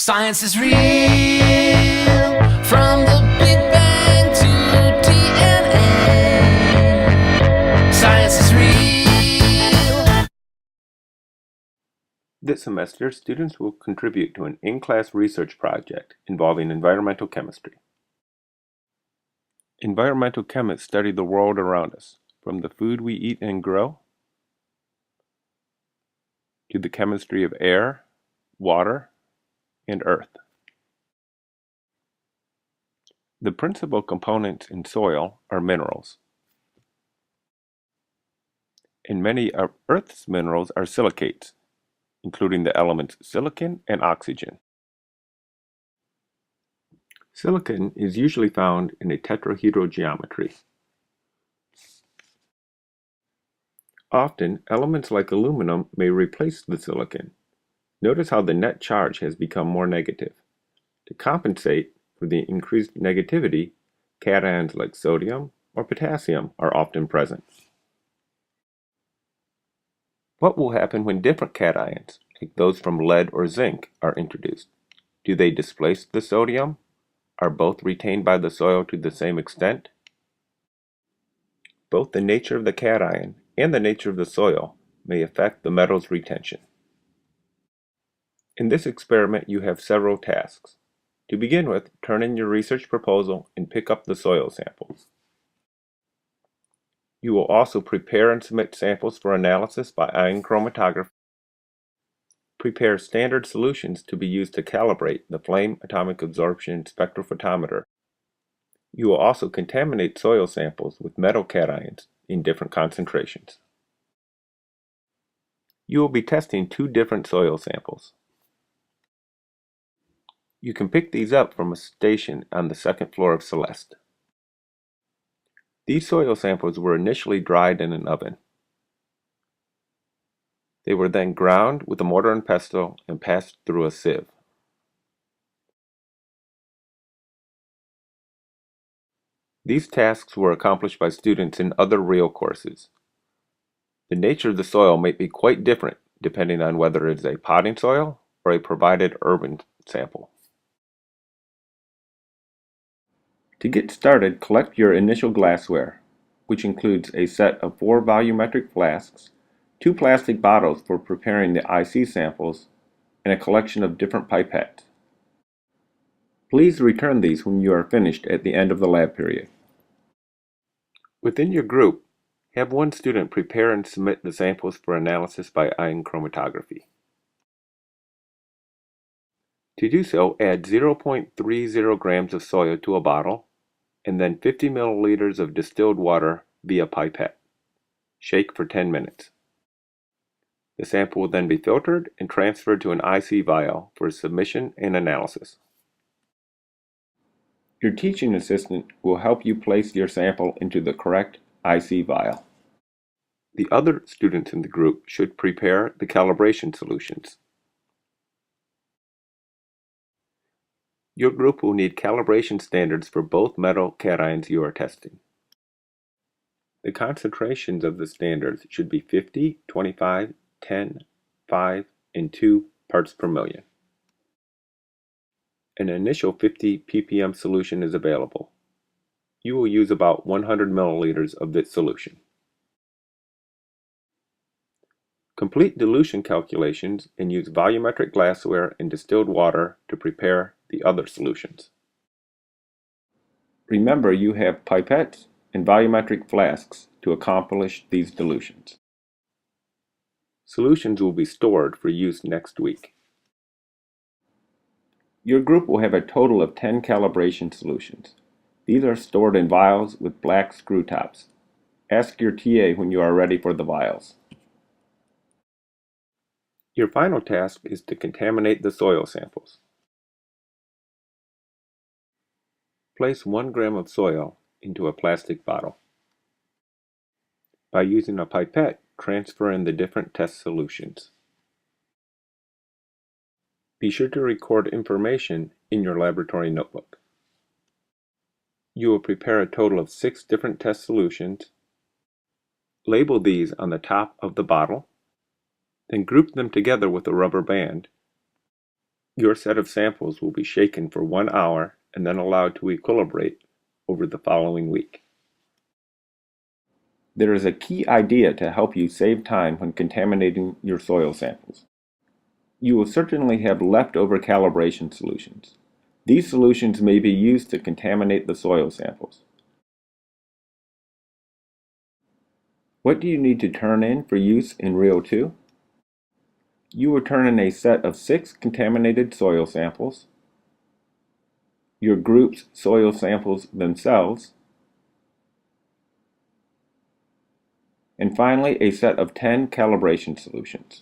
Science is real, from the Big Bang to DNA. Science is real. This semester, students will contribute to an in-class research project involving environmental chemistry. Environmental chemists study the world around us, from the food we eat and grow, to the chemistry of air, water, and earth. The principal components in soil are minerals, and many of Earth's minerals are silicates, including the elements silicon and oxygen. Silicon is usually found in a tetrahedral geometry. Often, elements like aluminum may replace the silicon. Notice how the net charge has become more negative. To compensate for the increased negativity, cations like sodium or potassium are often present. What will happen when different cations, like those from lead or zinc, are introduced? Do they displace the sodium? Are both retained by the soil to the same extent? Both the nature of the cation and the nature of the soil may affect the metal's retention. In this experiment, you have several tasks. To begin with, turn in your research proposal and pick up the soil samples. You will also prepare and submit samples for analysis by ion chromatography. Prepare standard solutions to be used to calibrate the flame atomic absorption spectrophotometer. You will also contaminate soil samples with metal cations in different concentrations. You will be testing two different soil samples. You can pick these up from a station on the second floor of Celeste. These soil samples were initially dried in an oven. They were then ground with a mortar and pestle and passed through a sieve. These tasks were accomplished by students in other REEL courses. The nature of the soil may be quite different depending on whether it is a potting soil or a provided urban sample. To get started, collect your initial glassware, which includes a set of 4 volumetric flasks, 2 plastic bottles for preparing the IC samples, and a collection of different pipettes. Please return these when you are finished at the end of the lab period. Within your group, have one student prepare and submit the samples for analysis by ion chromatography. To do so, add 0.30 grams of soil to a bottle, and then 50 milliliters of distilled water via pipette. Shake for 10 minutes. The sample will then be filtered and transferred to an IC vial for submission and analysis. Your teaching assistant will help you place your sample into the correct IC vial. The other students in the group should prepare the calibration solutions. Your group will need calibration standards for both metal cations you are testing. The concentrations of the standards should be 50, 25, 10, 5, and 2 parts per million. An initial 50 ppm solution is available. You will use about 100 milliliters of this solution. Complete dilution calculations and use volumetric glassware and distilled water to prepare the other solutions. Remember, you have pipettes and volumetric flasks to accomplish these dilutions. Solutions will be stored for use next week. Your group will have a total of 10 calibration solutions. These are stored in vials with black screw tops. Ask your TA when you are ready for the vials. Your final task is to contaminate the soil samples. Place 1 gram of soil into a plastic bottle. By using a pipette, transfer in the different test solutions. Be sure to record information in your laboratory notebook. You will prepare a total of 6 different test solutions. Label these on the top of the bottle, then group them together with a rubber band. Your set of samples will be shaken for 1 hour and then allowed to equilibrate over the following week. There is a key idea to help you save time when contaminating your soil samples. You will certainly have leftover calibration solutions. These solutions may be used to contaminate the soil samples. What do you need to turn in for use in REEL2? You will turn in a set of 6 contaminated soil samples, your group's soil samples themselves, and finally a set of 10 calibration solutions.